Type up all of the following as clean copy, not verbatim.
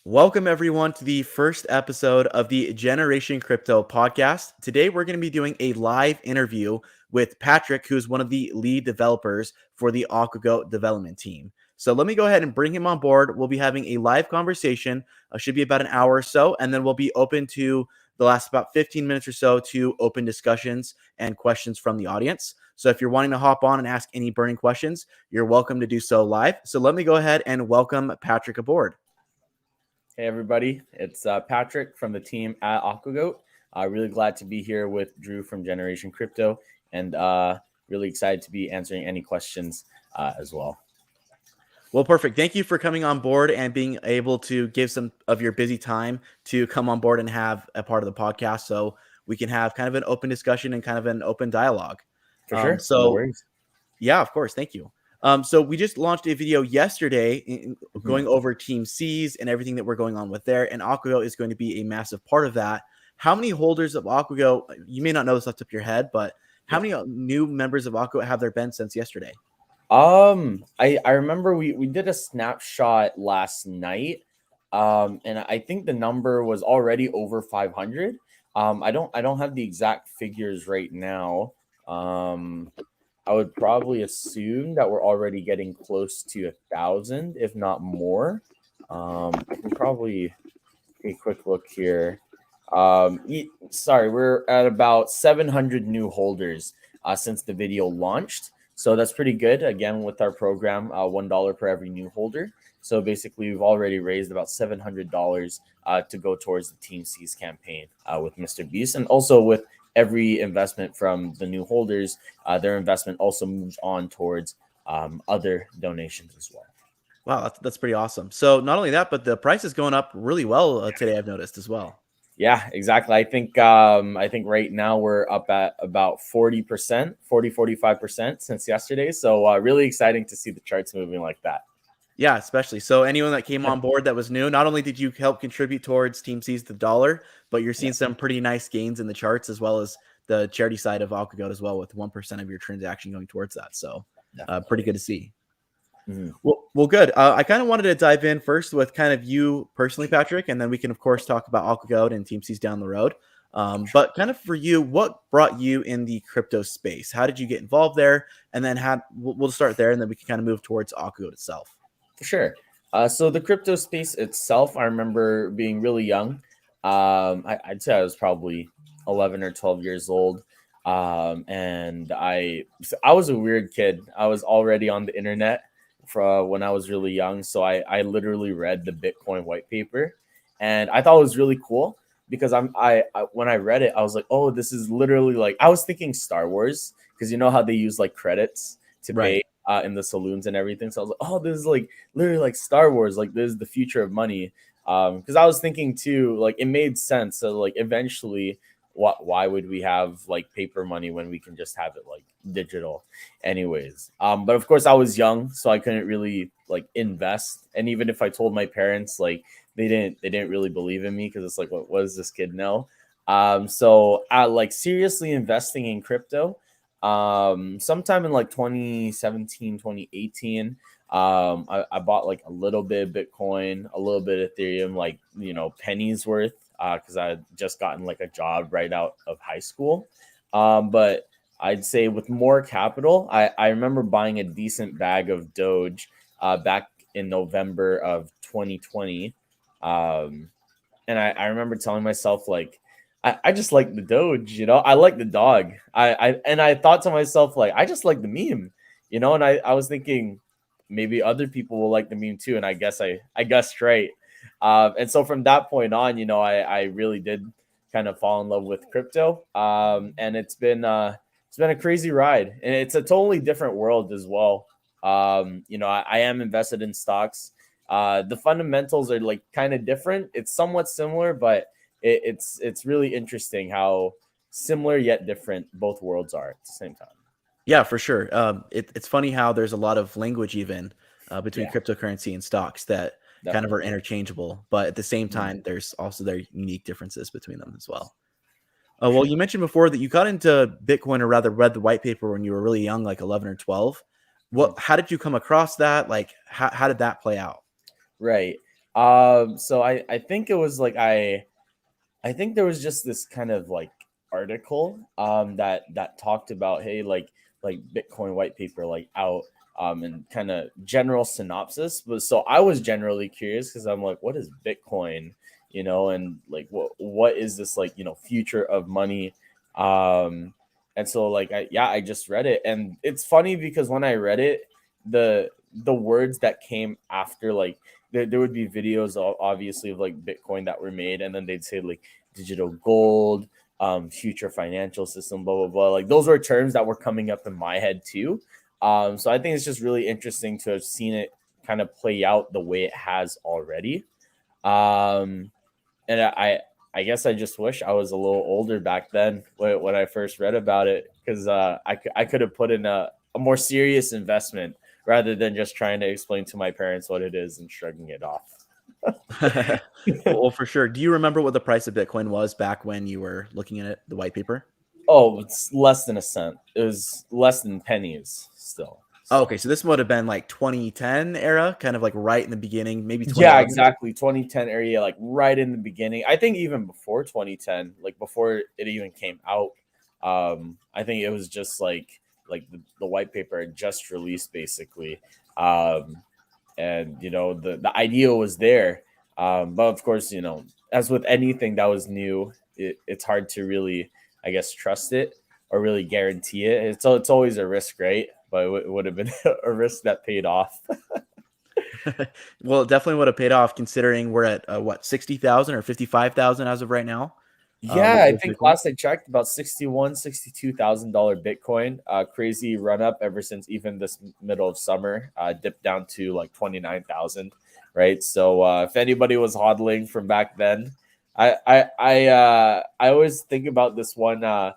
Welcome, everyone, to the first episode of the Generation Crypto podcast. Today, we're going to be doing a live interview with Patrick, who's one of the lead developers for the Aquagoat development team. So let me go ahead and bring him on board. We'll be having a live conversation, should be about an hour or so, and then we'll be open to the last about 15 minutes or so to open discussions and questions from the audience. So if you're wanting to hop on and ask any burning questions, you're welcome to do so live. So let me go ahead and welcome Patrick aboard. Hey everybody, it's Patrick from the team at Aquagoat. Really glad to be here with Drew from Generation Crypto, and really excited to be answering any questions as well. Well, perfect. Thank you for coming on board and being able to give some of your busy time to come on board and have a part of the podcast so we can have kind of an open discussion and kind of an open dialogue. For sure. So, no worries. Yeah, of course. Thank you. So we just launched a video yesterday going over Team C's and everything that we're going on with there. And Aquagoat is going to be a massive part of that. How many holders of Aquagoat, you may not know this off the top of your head, but how many new members of Aquagoat have there been since yesterday? I remember we did a snapshot last night. And I think the number was already over 500. I don't have the exact figures right now. I would probably assume that we're already getting close to 1,000, if not more. I can probably take a quick look here. We're at about 700 new holders since the video launched. So that's pretty good. Again, with our program, $1 per every new holder. So basically, we've already raised about $700 to go towards the Team C's campaign with Mr. Beast, and also with every investment from the new holders, their investment also moves on towards other donations as well. Wow, that's pretty awesome. So not only that, but the price is going up really well today, I've noticed as well. Yeah, exactly. I think right now we're up at about 40%, 45% since yesterday. So really exciting to see the charts moving like that. Yeah, especially. So anyone that came on board that was new, not only did you help contribute towards Team C's the dollar, but you're seeing some pretty nice gains in the charts as well as the charity side of Aquagoat as well, with 1% of your transaction going towards that. So pretty good to see. Mm-hmm. Well, good. I kind of wanted to dive in first with kind of you personally, Patrick, and then we can, of course, talk about Aquagoat and Team C's down the road. But kind of for you, what brought you in the crypto space? How did you get involved there? And then we'll start there, and then we can kind of move towards Aquagoat itself. For sure. So the crypto space itself, I remember being really young. I'd say I was probably 11 or 12 years old. And I was a weird kid. I was already on the internet when I was really young. So I literally read the Bitcoin white paper, and I thought it was really cool because when I read it, I was like, oh, this is literally like, I was thinking Star Wars, because you know how they use like credits to pay in the saloons and everything. So I was like, oh, this is like literally like Star Wars. Like, this is the future of money. Because I was thinking too, like, it made sense. So like eventually, why would we have like paper money when we can just have it like digital anyways? But of course I was young, so I couldn't really like invest. And even if I told my parents, like they didn't really believe in me, because it's like, what does this kid know? So I like seriously investing in crypto sometime in like 2017, 2018. I bought like a little bit of Bitcoin, a little bit of Ethereum, like, pennies worth, because I had just gotten like a job right out of high school. But I'd say with more capital, I remember buying a decent bag of Doge back in November of 2020. And I remember telling myself, like, I just like the Doge, I like the dog. I thought to myself, like, I just like the meme, and I was thinking maybe other people will like the meme too. And I guessed right. And so from that point on, I really did kind of fall in love with crypto. And it's been a crazy ride, and it's a totally different world as well. I am invested in stocks. The fundamentals are like kind of different. It's somewhat similar, but it's really interesting how similar yet different both worlds are at the same time. Yeah, for sure. It's funny how there's a lot of language even between cryptocurrency and stocks that kind of are interchangeable, but at the same time, there's also their unique differences between them as well. Well, you mentioned before that you got into Bitcoin, or rather read the white paper when you were really young, like 11 or 12. How did you come across that? Like, how did that play out? Right. So I think it was like I think there was just this kind of like article that talked about, hey, like Bitcoin white paper like out, and kind of general synopsis. But so I was generally curious because I'm like, what is Bitcoin, and like what is this, like, future of money. And so like I just read it, and it's funny because when I read it, the words that came after, like, there would be videos obviously of like Bitcoin that were made, and then they'd say like digital gold, future financial system, blah blah blah. Like those were terms that were coming up in my head too. So I think it's just really interesting to have seen it kind of play out the way it has already. Um, and I guess I just wish I was a little older back then when I first read about it, because I could have put in a more serious investment rather than just trying to explain to my parents what it is and shrugging it off. Well, for sure. Do you remember what the price of Bitcoin was back when you were looking at it, the white paper? Oh, it's less than a cent. It was less than pennies still. Oh, okay, so this would have been like 2010 era, kind of like right in the beginning, maybe Yeah, 2011. exactly. 2010 area, like right in the beginning. I think even before 2010, like before it even came out, I think it was just like the white paper had just released basically. And the idea was there. But of course, as with anything that was new, it's hard to really, I guess, trust it or really guarantee it. It's always a risk, right? But it would have been a risk that paid off. Well, it definitely would have paid off considering we're at what, 60,000 or 55,000 as of right now. Yeah, I With think Bitcoin. last I checked, about $62,000 Bitcoin. Crazy run up ever since even this middle of summer. Dipped down to like 29,000, right? So if anybody was hodling from back then, I always think about this one meme.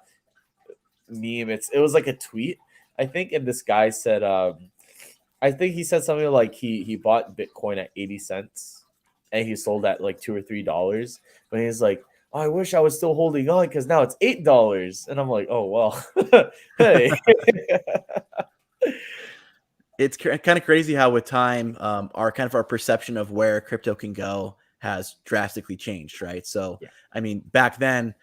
It was like a tweet, I think, and this guy said, I think he said something like he bought Bitcoin at 80 cents and he sold at like $2 or $3. But he's like, oh, I wish I was still holding on because now it's $8. And I'm like, oh well. Hey. It's kind of crazy how with time, our perception of where crypto can go has drastically changed, right? So, Yeah. I mean, back then,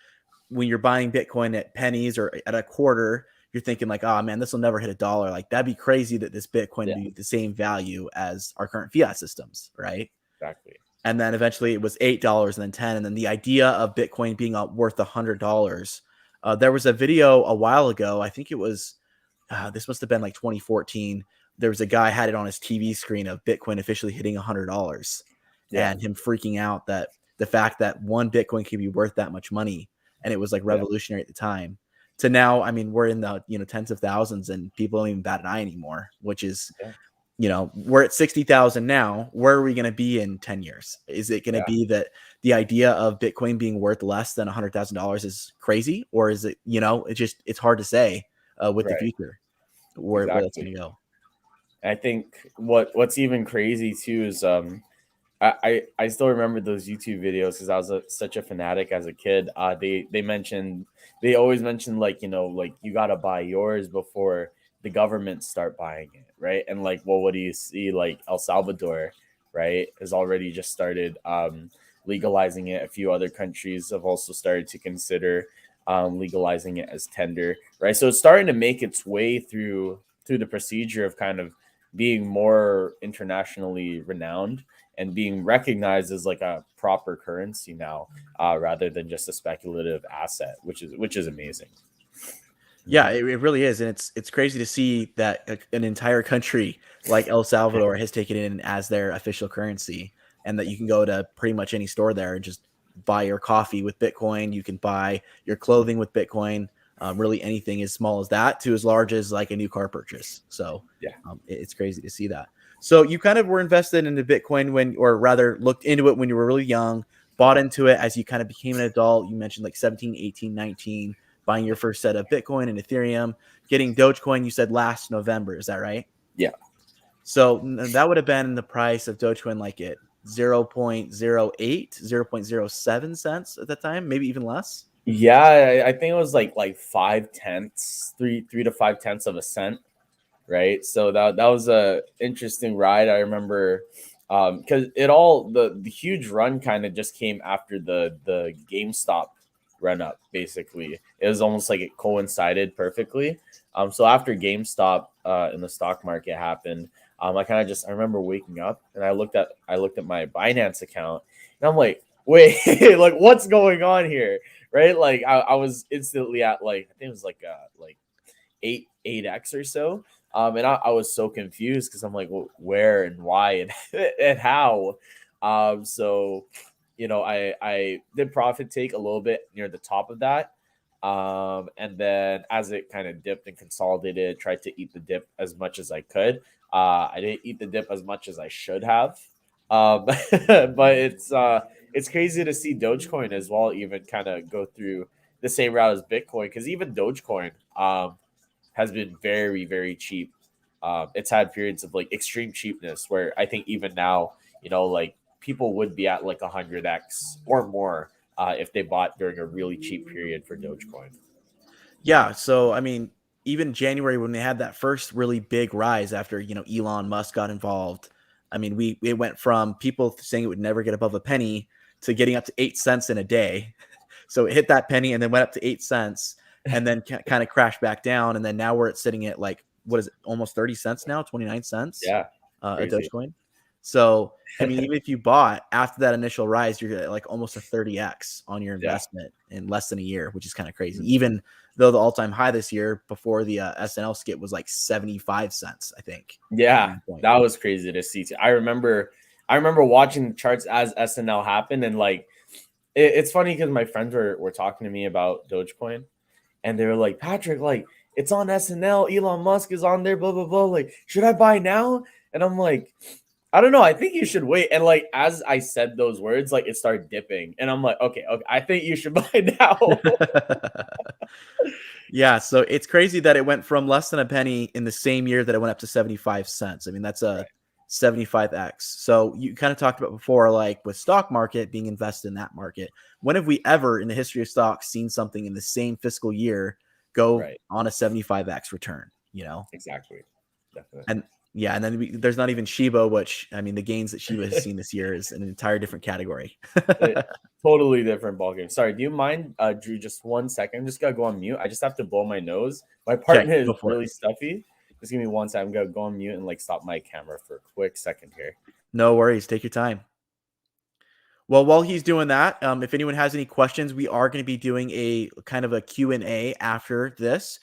when you're buying Bitcoin at pennies or at a quarter, you're thinking like, oh man, this will never hit $1. Like that'd be crazy that this Bitcoin Yeah, would be the same value as our current fiat systems, right? exactly. And then eventually it was $8 and then 10. And then the idea of Bitcoin being worth $100. There was a video a while ago. I think it was, this must have been like 2014. There was a guy had it on his TV screen of Bitcoin officially hitting $100 Yeah. and him freaking out that the fact that one Bitcoin could be worth that much money. And it was like Yeah. revolutionary at the time. To now, I mean, we're in the tens of thousands and people don't even bat an eye anymore, which is, Yeah. we're at 60,000 now. Where are we going to be in 10 years? Is it going to Yeah. be that the idea of Bitcoin being worth less than $100,000 is crazy? Or is it, it's hard to say with the Right. future where that's Exactly. going to go. I think what's even crazy too is I still remember those YouTube videos because I was such a fanatic as a kid. They always mentioned, like, like you gotta buy yours before the government start buying it, right? And like, well, what do you see? Like El Salvador, right, has already just started legalizing it. A few other countries have also started to consider legalizing it as tender, right? So it's starting to make its way through the procedure of kind of being more internationally renowned and being recognized as like a proper currency now, rather than just a speculative asset, which is amazing. Yeah, it really is, and it's crazy to see that an entire country like El Salvador has taken it in as their official currency, and that you can go to pretty much any store there and just buy your coffee with Bitcoin. You can buy your clothing with Bitcoin. Really, anything as small as that to as large as like a new car purchase. So, Yeah. it's crazy to see that. So you kind of were invested into Bitcoin when, or rather, looked into it when you were really young. Bought into it as you kind of became an adult. You mentioned like 17, 18, 19, buying your first set of Bitcoin and Ethereum, getting Dogecoin, you said last November. Is that right? Yeah. So that would have been the price of Dogecoin like at 0.08, 0.07 cents at that time, maybe even less. Yeah, I think it was like 5/10, three to 5/10 of a cent, right? So that was a interesting ride. I remember Because the huge run kind of just came after the GameStop run up. Basically, it was almost like it coincided perfectly. So after GameStop in the stock market happened, I remember waking up and I looked at my Binance account and I'm like, wait, like what's going on here, right? Like I was instantly at like I think it was like 8x or so. And I was so confused because I'm like, well, where and why and and how. So I did profit take a little bit near the top of that. And then as it kind of dipped and consolidated, tried to eat the dip as much as I could. I didn't eat the dip as much as I should have. But it's crazy to see Dogecoin as well, even kind of go through the same route as Bitcoin, because even Dogecoin has been very, very cheap. It's had periods of like extreme cheapness where I think even now, like people would be at like 100x or more if they bought during a really cheap period for Dogecoin. Yeah. So, I mean, even January when they had that first really big rise after, Elon Musk got involved. I mean, it went from people saying it would never get above a penny to getting up to 8 cents in a day. So it hit that penny and then went up to 8 cents and then kind of crashed back down. And then now we're sitting at like, what is it? Almost 30 cents now, 29 cents Yeah, a crazy. Dogecoin. So, I mean, even if you bought after that initial rise, you're at like almost a 30x on your Yeah. investment in less than a year, which is kind of crazy. Even though the all-time high this year before the SNL skit was like 75 cents, I think. Yeah, that was crazy to see too. I remember watching the charts as SNL happened, and like it's funny because my friends were talking to me about Dogecoin, and they were like, Patrick, like it's on SNL, Elon Musk is on there, blah blah blah. Like, should I buy now? And I'm like, I don't know. I think you should wait. And like as I said those words, like it started dipping, and I'm like, okay, I think you should buy now. Yeah, so it's crazy that it went from less than a penny in the same year that it went up to 75 cents. I mean, that's a 75x. So you kind of talked about before, like with stock market being invested in that market. When have we ever in the history of stocks seen something in the same fiscal year go Right. on a 75x return? Exactly. Definitely. And yeah, and then there's not even Shiba, which I mean, the gains that Shiba has seen this year is an entire different category. Totally different ballgame. Sorry, do you mind, Drew, just 1 second? I'm just gonna go on mute. I just have to blow my nose. My Okay, partner is go for really it. stuffy. Just give me 1 second. I'm gonna go on mute and like stop my camera for a quick second here. No worries. Take your time. Well, while he's doing that, if anyone has any questions, we are going to be doing a kind of a Q&A after this.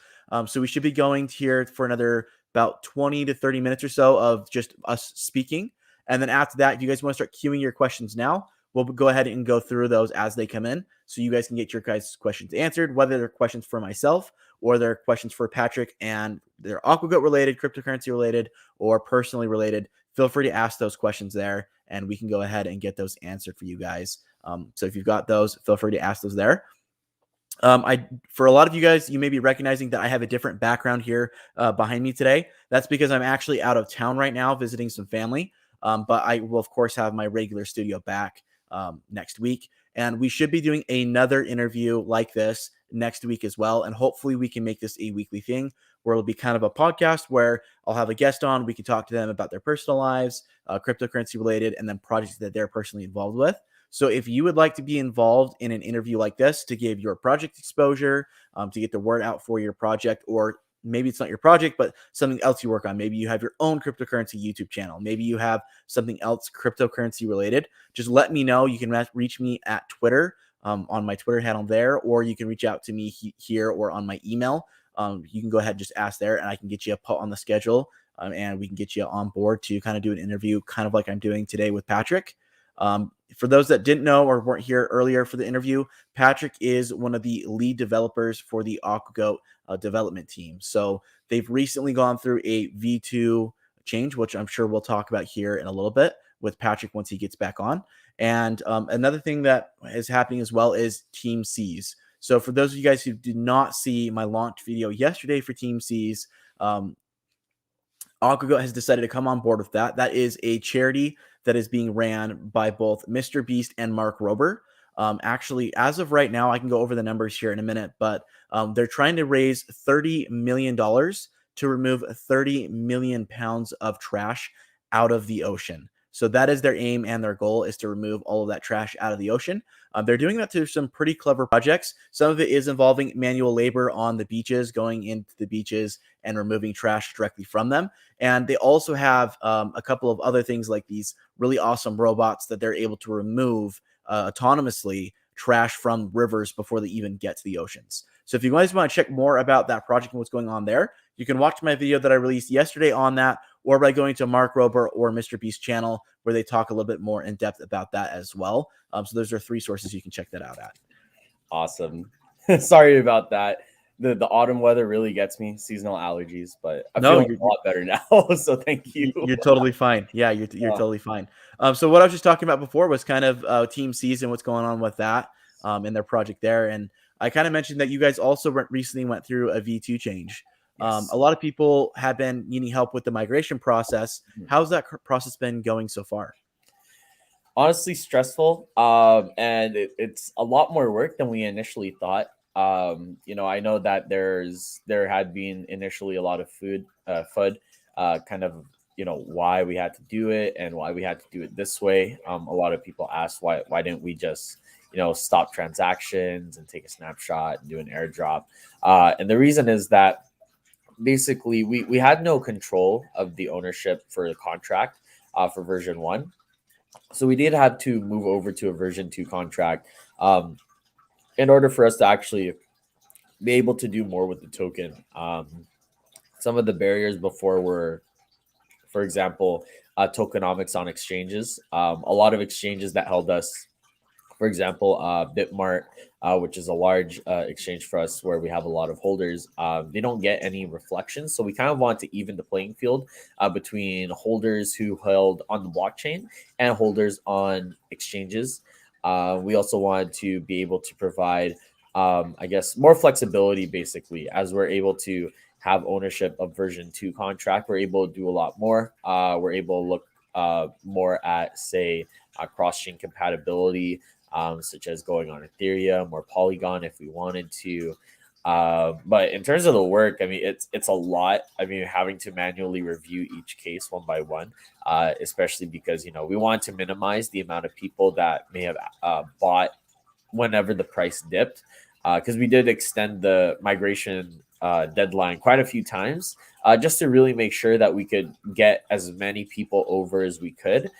So we should be going here for another about 20 to 30 minutes or so of just us speaking. And then after that, if you guys want to start queuing your questions now, we'll go ahead and go through those as they come in. So you guys can get your guys' questions answered, whether they're questions for myself or they're questions for Patrick and they're Aquagoat related, cryptocurrency related, or personally related. Feel free to ask those questions there and we can go ahead and get those answered for you guys. So if you've got those, feel free to ask those there. For a lot of you guys, you may be recognizing that I have a different background here behind me today. That's because I'm actually out of town right now visiting some family. But I will, of course, have my regular studio back next week. And we should be doing another interview like this next week as well. And hopefully we can make this a weekly thing where it'll be kind of a podcast where I'll have a guest on. We can talk to them about their personal lives, cryptocurrency related, and then projects that they're personally involved with. So if you would like to be involved in an interview like this to give your project exposure, to get the word out for your project, or maybe it's not your project, but something else you work on. Maybe you have your own cryptocurrency YouTube channel. Maybe you have something else cryptocurrency related. Just let me know. You can reach me at Twitter on my Twitter handle there, or you can reach out to me here or on my email. You can go ahead and just ask there and I can get you put on the schedule and we can get you on board to kind of do an interview kind of like I'm doing today with Patrick. For those that didn't know or weren't here earlier for the interview, Patrick is one of the lead developers for the Aquagoat development team. So they've recently gone through a V2 change, which I'm sure we'll talk about here in a little bit with Patrick once he gets back on. And another thing that is happening as well is Team C's. So for those of you guys who did not see my launch video yesterday for Team C's, Aquagoat has decided to come on board with that. That is a charity that is being ran by both Mr. Beast and Mark Rober. Actually, as of right now, I can go over the numbers here in a minute, but they're trying to raise $30 million to remove 30 million pounds of trash out of the ocean. So that is their aim and their goal, is to remove all of that trash out of the ocean. They're doing that through some pretty clever projects. Some of it is involving manual labor on the beaches, going into the beaches and removing trash directly from them. And they also have a couple of other things like these really awesome robots that they're able to remove autonomously trash from rivers before they even get to the oceans. So if you guys want to check more about that project and what's going on there, you can watch my video that I released yesterday on that, or by going to Mark Rober or Mr. Beast's channel, where they talk a little bit more in depth about that as well. So those are 3 sources you can check that out at. Awesome. Sorry about that. The autumn weather really gets me, seasonal allergies, but I'm feeling a lot better now. So thank you. You're totally fine. Yeah, you're totally fine. So what I was just talking about before was kind of Team Seas and what's going on with that in their project there. And I kind of mentioned that you guys also recently went through a V2 change. Yes. A lot of people have been needing help with the migration process. How's that process been going so far? Honestly, stressful. And it's a lot more work than we initially thought. I know that there had been initially a lot of FUD, kind of, why we had to do it and why we had to do it this way. A lot of people asked why didn't we just, stop transactions and take a snapshot and do an airdrop. And the reason is that basically we had no control of the ownership for the contract for version 1. So we did have to move over to a version 2 contract in order for us to actually be able to do more with the token. Some of the barriers before were, for example, tokenomics on exchanges. A lot of exchanges that held us, for example, Bitmart, which is a large exchange for us where we have a lot of holders, they don't get any reflections. So we kind of want to even the playing field between holders who held on the blockchain and holders on exchanges. We also wanted to be able to provide, more flexibility, basically, as we're able to have ownership of version 2 contract. We're able to do a lot more. We're able to look more at, say, cross-chain compatibility, such as going on Ethereum or Polygon if we wanted to. But in terms of the work, it's a lot. Having to manually review each case one by one, especially because, we want to minimize the amount of people that may have bought whenever the price dipped, because we did extend the migration deadline quite a few times, just to really make sure that we could get as many people over as we could.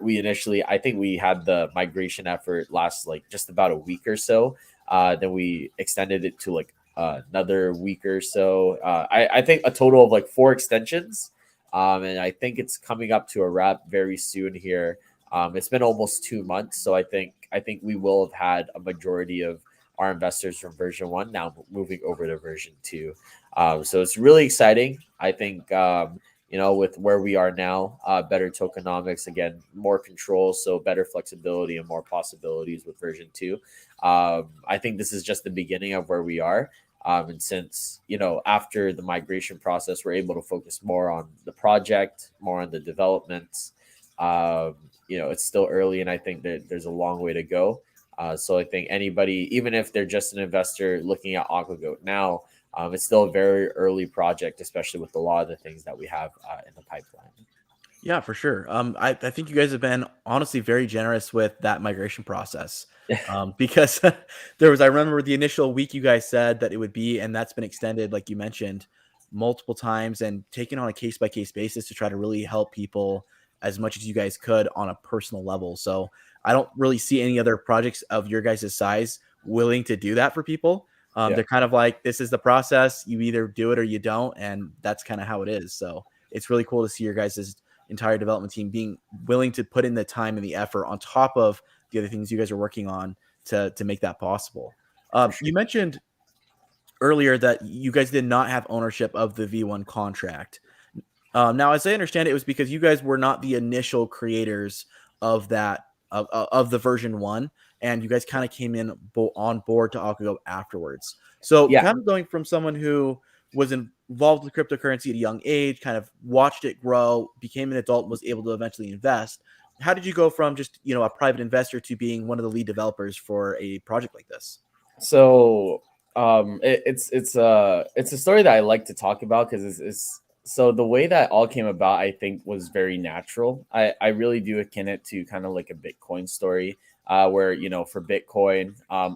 We initially, I think we had the migration effort last just about a week or so. Then we extended it to another week or so. I think a total of 4 extensions. And I think it's coming up to a wrap very soon here. It's been almost 2 months. So I think we will have had a majority of our investors from version 1 now moving over to version 2. So it's really exciting. I think, with where we are now, better tokenomics, again, more control, so better flexibility and more possibilities with version 2. I think this is just the beginning of where we are. And since, after the migration process, we're able to focus more on the project, more on the developments. It's still early, and I think that there's a long way to go. So I think anybody, even if they're just an investor looking at Aquagoat now, it's still a very early project, especially with a lot of the things that we have in the pipeline. Yeah, for sure. I think you guys have been honestly very generous with that migration process, because I remember the initial week you guys said that it would be, and that's been extended, like you mentioned, multiple times, and taken on a case-by-case basis to try to really help people as much as you guys could on a personal level. So I don't really see any other projects of your guys' size willing to do that for people. They're kind of like, this is the process. You either do it or you don't. And that's kind of how it is. So it's really cool to see your guys' entire development team being willing to put in the time and the effort on top of the other things you guys are working on to make that possible. Sure. You mentioned earlier that you guys did not have ownership of the V1 contract. Now, as I understand it, it was because you guys were not the initial creators of that, of the version 1. And you guys kind of came in on board to Aquagoat afterwards. So kind of going from someone who was involved with cryptocurrency at a young age, kind of watched it grow, became an adult, and was able to eventually invest. How did you go from just, a private investor to being one of the lead developers for a project like this? So it's a story that I like to talk about because it's So the way that all came about, I think, was very natural. I really do akin it to kind of like a Bitcoin story, where for Bitcoin,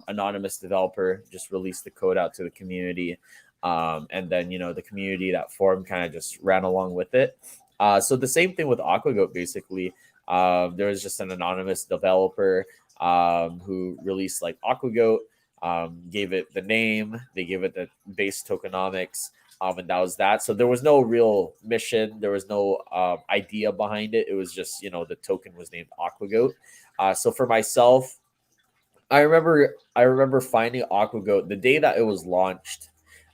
anonymous developer just released the code out to the community, and then the community that formed kind of just ran along with it. So the same thing with Aquagoat, basically. There was just an anonymous developer who released like Aquagoat, gave it the name, they gave it the base tokenomics, and that was that. So there was no real mission. There was no idea behind it. It was just, the token was named Aquagoat. So for myself, I remember finding Aquagoat the day that it was launched.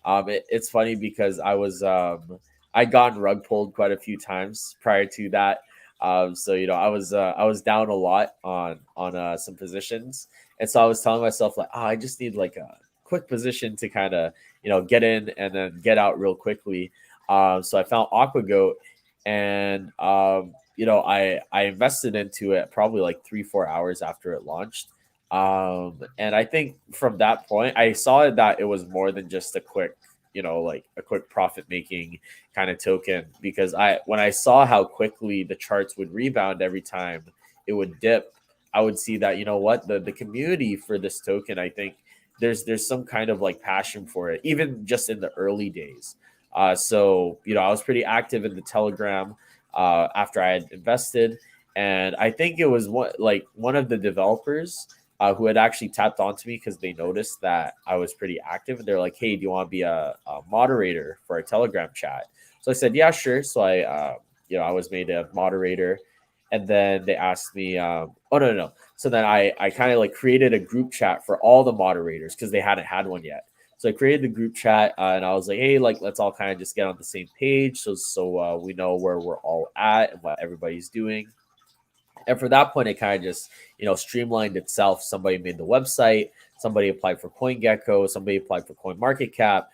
It's funny because I'd gotten rug pulled quite a few times prior to that. So I was down a lot on some positions, and so I was telling myself like, I just need like a quick position to kind of get in and then get out real quickly. So I found Aquagoat, and I invested into it probably like 3-4 hours after it launched. And I think from that point, I saw that it was more than just a quick, like a quick profit making kind of token, because when I saw how quickly the charts would rebound every time it would dip, I would see that, the community for this token, I think there's some kind of like passion for it, even just in the early days. So I was pretty active in the Telegram after I had invested, and I think it was one of the developers who had actually tapped onto me because they noticed that I was pretty active, and they're like, "Hey, do you want to be a moderator for a Telegram chat?" So I said, "Yeah, sure." So I was made a moderator, and then they asked me, "Oh, no, no, no." So then I kind of like created a group chat for all the moderators because they hadn't had one yet. So I created the group chat, and I was like, "Hey, like let's all kind of just get on the same page, so we know where we're all at and what everybody's doing." And for that point, it kind of just, streamlined itself. Somebody made the website, somebody applied for CoinGecko, somebody applied for CoinMarketCap.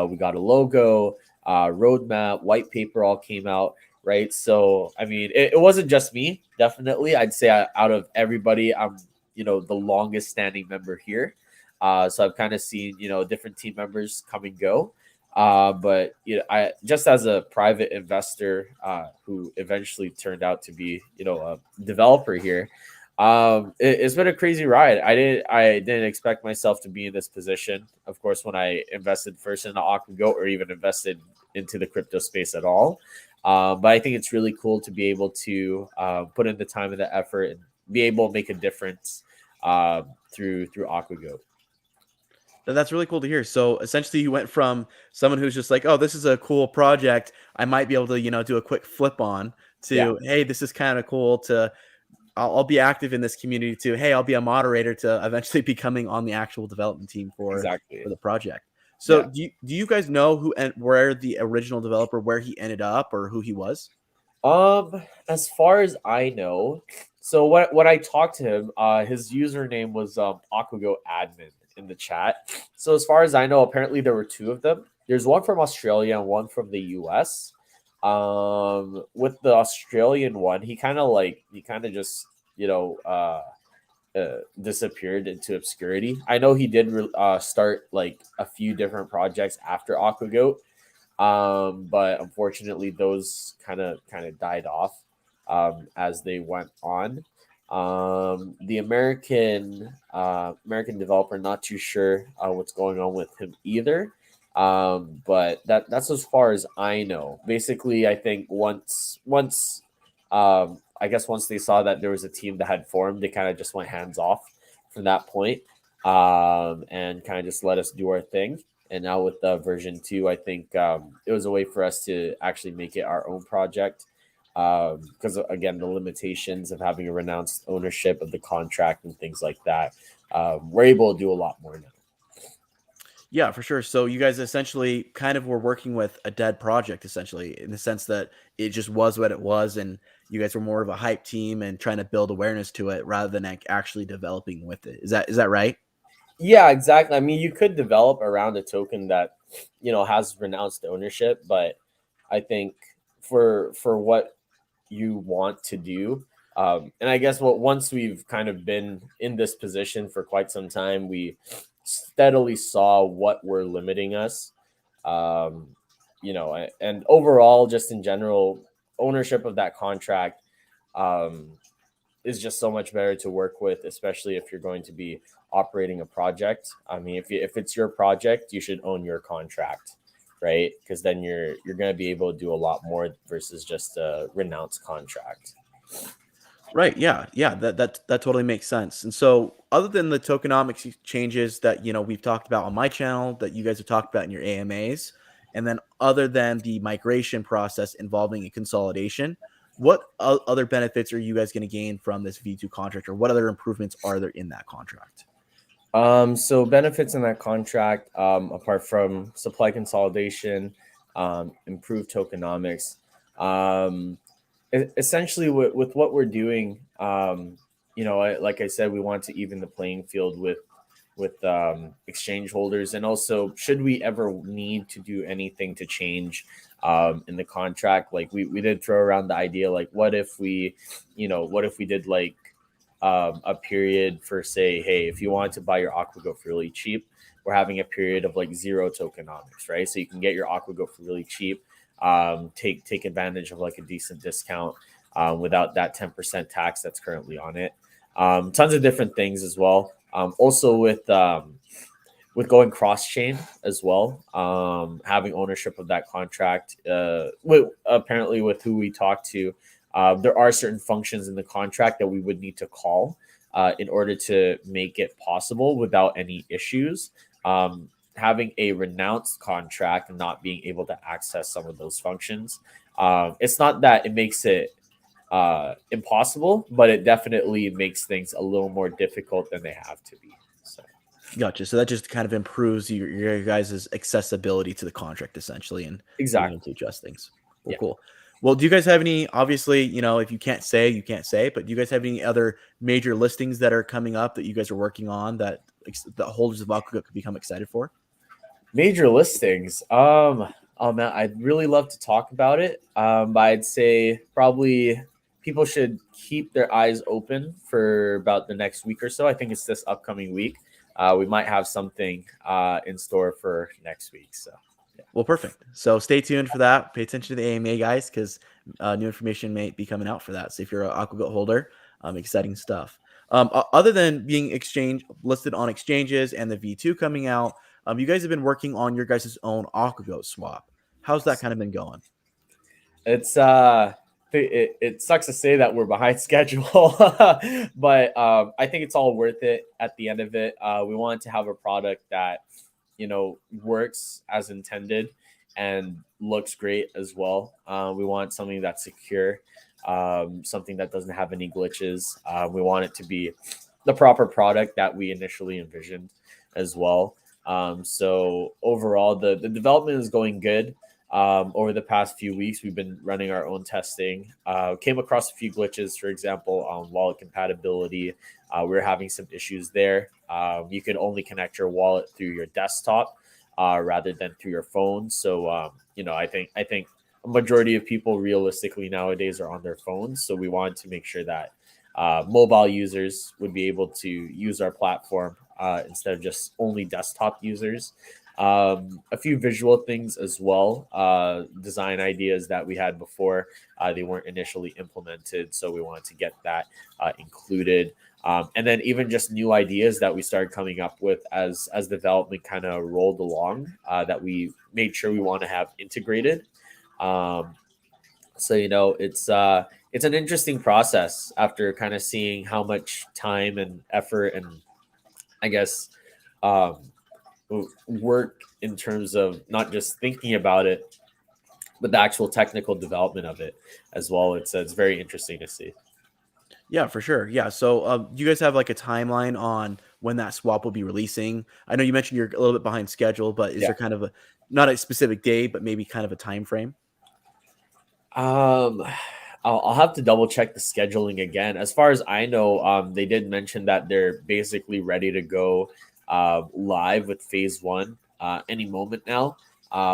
We got a logo, roadmap, white paper all came out, right? So, I mean, it wasn't just me, definitely. I'd say out of everybody, I'm, the longest standing member here. So I've kind of seen, different team members come and go. But I just as a private investor who eventually turned out to be, a developer here. It's been a crazy ride. I didn't expect myself to be in this position. Of course, when I invested first in the Aquagoat or even invested into the crypto space at all. But I think it's really cool to be able to put in the time and the effort and be able to make a difference through Aquagoat. That's really cool to hear. So essentially, you went from someone who's just like, "Oh, this is a cool project. I might be able to, do a quick flip on," Yeah, to, "Hey, this is kind of cool." To, I'll be active in this community. To, "Hey, I'll be a moderator." To eventually becoming on the actual development team for exactly. the project. So Yeah. do you guys know who and where the original developer, where he ended up or who he was? As far as I know, so when I talked to him, his username was Aquagoat admin in the chat. So as far as I know, apparently there were two of them. There's one from Australia and one from the US. With the Australian one, he kind of just disappeared into obscurity. I know he did start like a few different projects after Aquagoat, but unfortunately those kind of died off as they went on. The American developer, not too sure what's going on with him either. But that's as far as I know. Basically, I think once they saw that there was a team that had formed, they kind of just went hands off from that point, and kind of just let us do our thing. And now with the version 2, I think it was a way for us to actually make it our own project. Because again, the limitations of having a renounced ownership of the contract and things like that, we're able to do a lot more now. Yeah, for sure. So you guys essentially kind of were working with a dead project, essentially, in the sense that it just was what it was, and you guys were more of a hype team and trying to build awareness to it rather than like actually developing with it. Is that right? Yeah, exactly. I mean, you could develop around a token that has renounced ownership, but I think for what you want to do, and I guess once we've kind of been in this position for quite some time, we steadily saw what were limiting us. Um, and overall, just in general, ownership of that contract is just so much better to work with, especially if you're going to be operating a project. I mean, if it's your project, you should own your contract, right? Because then you're going to be able to do a lot more versus just a renounced contract. Right. Yeah. Yeah. That totally makes sense. And so, other than the tokenomics changes that we've talked about on my channel, that you guys have talked about in your AMAs, and then other than the migration process involving a consolidation, what other benefits are you guys going to gain from this V2 contract, or what other improvements are there in that contract? So benefits in that contract, apart from supply consolidation, improved tokenomics, essentially with what we're doing, like I said, we want to even the playing field with exchange holders, and also should we ever need to do anything to change in the contract, like we did throw around the idea, like what if we did like a period for, say, hey, if you want to buy your Aquagoat for really cheap, we're having a period of like 0 tokenomics, right? So you can get your Aquagoat for really cheap, take advantage of like a decent discount without that 10% tax that's currently on it. Tons of different things as well. Also with going cross chain as well, having ownership of that contract. Apparently, with who we talked to, there are certain functions in the contract that we would need to call in order to make it possible without any issues. Having a renounced contract and not being able to access some of those functions, it's not that it makes it impossible, but it definitely makes things a little more difficult than they have to be. So. Gotcha. So that just kind of improves your guys' accessibility to the contract, essentially, and being able to adjust things. Well, yeah. Cool. Well, do you guys have any, obviously, if you can't say, you can't say, but do you guys have any other major listings that are coming up that you guys are working on that the holders of Aquagoat could become excited for? Major listings. Oh man, I'd really love to talk about it. But I'd say probably people should keep their eyes open for about the next week or so. I think it's this upcoming week. We might have something in store for next week. So, yeah. Well, perfect. So stay tuned for that. Pay attention to the AMA, guys, because new information may be coming out for that. So if you're an Aquagoat holder, exciting stuff. Other than being listed on exchanges and the V2 coming out, you guys have been working on your guys' own Aquagoat swap. How's that kind of been going? It's it sucks to say that we're behind schedule, but I think it's all worth it at the end of it. We wanted to have a product that works as intended and looks great as well. We want something that's secure, something that doesn't have any glitches. We want it to be the proper product that we initially envisioned as well. So overall, the development is going good. Over the past few weeks, we've been running our own testing. Came across a few glitches, for example, on wallet compatibility. We're having some issues there. You can only connect your wallet through your desktop rather than through your phone. So, I think a majority of people realistically nowadays are on their phones. So we wanted to make sure that mobile users would be able to use our platform instead of just only desktop users. A few visual things as well, design ideas that we had before, they weren't initially implemented, so we wanted to get that included. And then even just new ideas that we started coming up with as development kind of rolled along, that we made sure we want to have integrated. So it's an interesting process after kind of seeing how much time and effort and I guess work in terms of not just thinking about it, but the actual technical development of it as well. It's very interesting to see. Yeah, for sure. Yeah. So do you guys have like a timeline on when that swap will be releasing? I know you mentioned you're a little bit behind schedule, but is there kind of not a specific day, but maybe kind of a time frame? I'll have to double check the scheduling again. As far as I know, they did mention that they're basically ready to go live with phase 1 any moment now.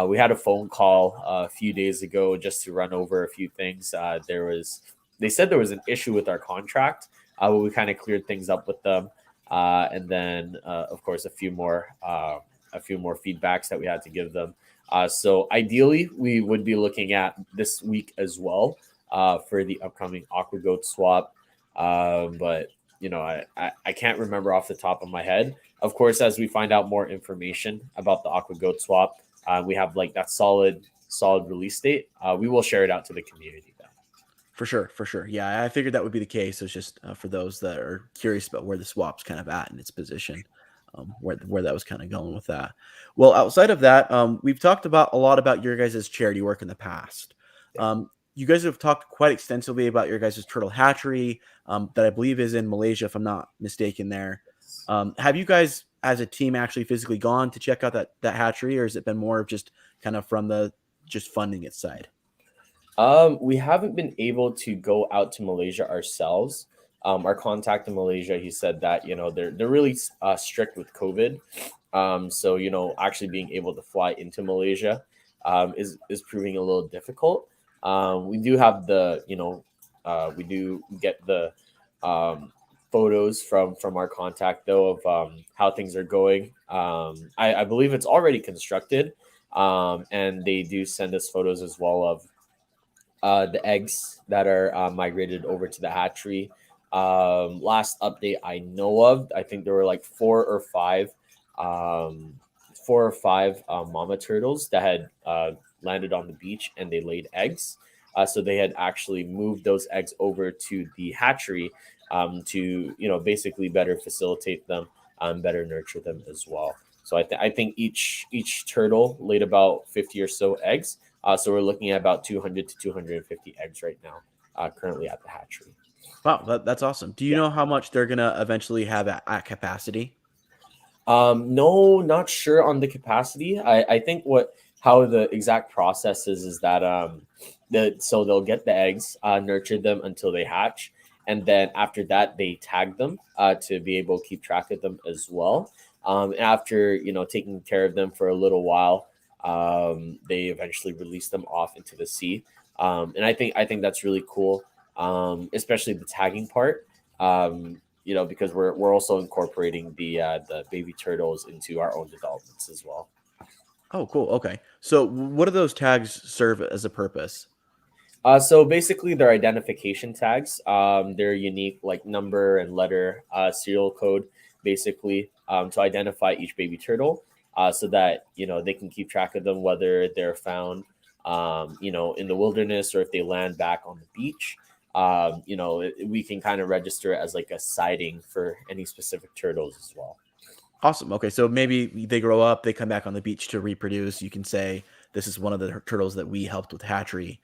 We had a phone call a few days ago just to run over a few things. They said there was an issue with our contract, but we kind of cleared things up with them. And then, of course, a few more feedbacks that we had to give them. So ideally, we would be looking at this week as well for the upcoming Aquagoat swap. But I can't remember off the top of my head. Of course, as we find out more information about the Aquagoat swap, we have like that solid release date. We will share it out to the community then. For sure. Yeah, I figured that would be the case. So it's just for those that are curious about where the swap's kind of at in its position, where that was kind of going with that. Well, outside of that, we've talked about a lot about your guys' charity work in the past. You guys have talked quite extensively about your guys' turtle hatchery that I believe is in Malaysia, if I'm not mistaken there. Have you guys as a team actually physically gone to check out that hatchery, or has it been more of just kind of from the just funding its side? We haven't been able to go out to Malaysia ourselves. Our contact in Malaysia, he said that they're really strict with COVID. So actually being able to fly into Malaysia is proving a little difficult. We do have we do get the photos from our contact though of how things are going. I believe it's already constructed, and they do send us photos as well of the eggs that are migrated over to the hatchery. Last update I know of, I think there were like four or five mama turtles that had landed on the beach and they laid eggs. So they had actually moved those eggs over to the hatchery to basically better facilitate them, better nurture them as well. So I think each turtle laid about 50 or so eggs. So we're looking at about 200 to 250 eggs right now, currently at the hatchery. Wow, that's awesome. Do you know how much they're gonna eventually have at capacity? No, not sure on the capacity. I think how the exact process is that so they'll get the eggs, nurture them until they hatch, and then after that they tag them to be able to keep track of them as well. After taking care of them for a little while, they eventually release them off into the sea. And I think that's really cool, especially the tagging part. Because we're also incorporating the baby turtles into our own developments as well. Oh, cool. Okay. So what do those tags serve as a purpose? So basically, they're identification tags. They're unique, like number and letter, serial code, basically, to identify each baby turtle, so that they can keep track of them, whether they're found, in the wilderness or if they land back on the beach. We can kind of register it as like a sighting for any specific turtles as well. Awesome. Okay. So maybe they grow up, they come back on the beach to reproduce. You can say, this is one of the turtles that we helped with hatchery,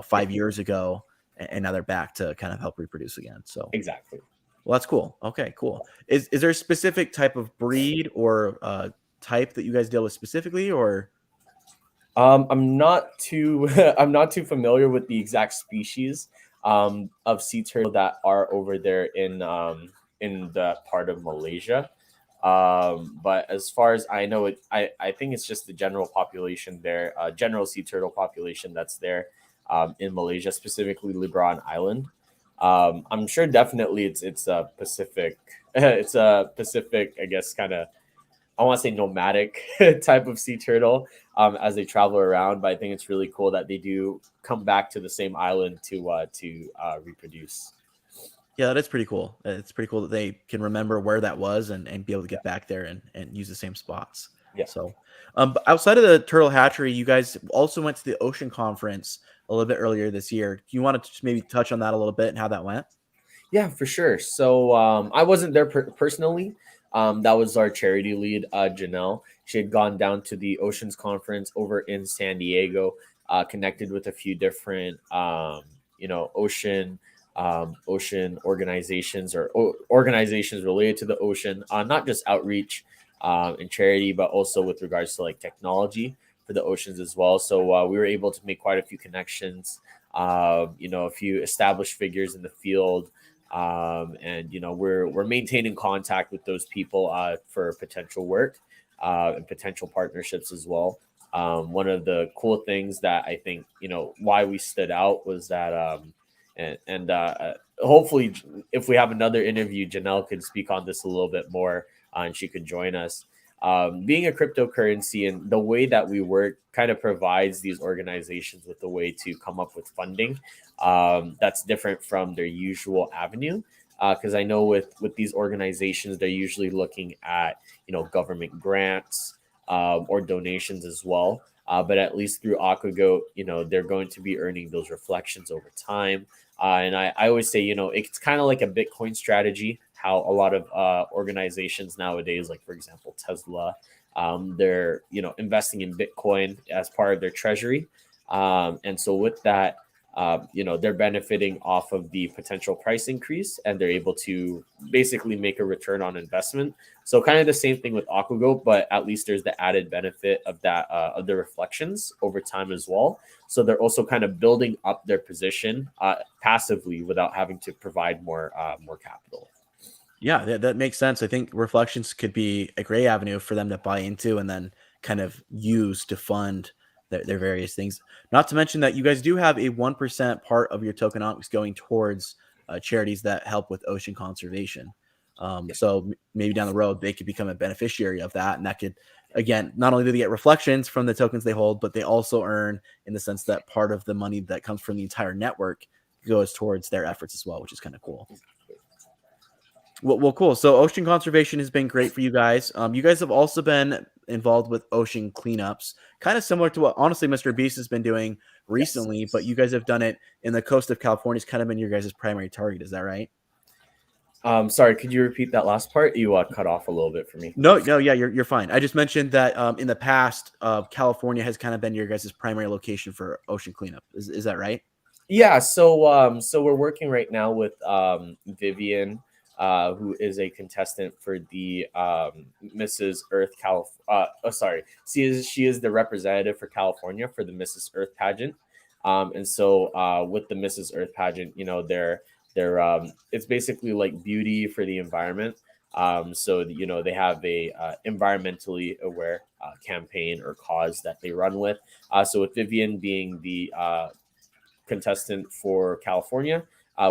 5 years ago, and now they're back to kind of help reproduce again. So Exactly. well, that's cool. Okay, cool. Is there a specific type of breed or type that you guys deal with specifically, or? I'm not too I'm not too familiar with the exact species of sea turtle that are over there in the part of Malaysia. But as far as I know, I think it's just the general population there, general sea turtle population that's there in Malaysia, specifically Libran Island. I'm sure definitely it's a Pacific, it's a Pacific, I guess, kind of, I want to say nomadic type of sea turtle as they travel around. But I think it's really cool that they do come back to the same island to reproduce. Yeah, that is pretty cool. It's pretty cool that they can remember where that was and be able to get back there and use the same spots. Yeah. So, but outside of the turtle hatchery, you guys also went to the ocean conference a little bit earlier this year. Do you want to just maybe touch on that a little bit and how that went? Yeah, for sure. So I wasn't there personally. That was our charity lead, Janelle. She had gone down to the Oceans Conference over in San Diego, connected with a few different, ocean organizations or organizations related to the ocean, not just outreach and charity, but also with regards to like technology for the oceans as well. So we were able to make quite a few connections, a few established figures in the field. And we're maintaining contact with those people for potential work and potential partnerships as well. One of the cool things that I think why we stood out was that hopefully if we have another interview, Janelle could speak on this a little bit more and she could join us. being a cryptocurrency and the way that we work kind of provides these organizations with a way to come up with funding that's different from their usual avenue. Because I know with these organizations, they're usually looking at government grants or donations as well. But at least through Aquagoat, they're going to be earning those reflections over time. And I always say, it's kind of like a Bitcoin strategy, how a lot of organizations nowadays, like for example, Tesla, they're, investing in Bitcoin as part of their treasury. And so with that, they're benefiting off of the potential price increase and they're able to basically make a return on investment. So kind of the same thing with Aquagoat, but at least there's the added benefit of that, of the reflections over time as well. So they're also kind of building up their position passively without having to provide more capital. Yeah, that makes sense. I think reflections could be a great avenue for them to buy into and then kind of use to fund their various things. Not to mention that you guys do have a 1% part of your tokenomics going towards charities that help with ocean conservation. So maybe down the road, they could become a beneficiary of that. And that could, again, not only do they get reflections from the tokens they hold, but they also earn in the sense that part of the money that comes from the entire network goes towards their efforts as well, which is kind of cool. Well, cool. So ocean conservation has been great for you guys. You guys have also been involved with ocean cleanups, kind of similar to what honestly Mr. Beast has been doing recently, but you guys have done it in the coast of California. It's kind of been your guys' primary target. Is that right? Sorry, could you repeat that last part? You cut off a little bit for me. No, yeah, you're fine. I just mentioned that in the past, California has kind of been your guys' primary location for ocean cleanup. Is that right? Yeah. So we're working right now with Vivian, who is a contestant for the Mrs. Earth she is the representative for California for the Mrs. Earth pageant. And so with the Mrs. Earth pageant, they're it's basically like beauty for the environment. So they have a environmentally aware campaign or cause that they run with. So with Vivian being the contestant for California,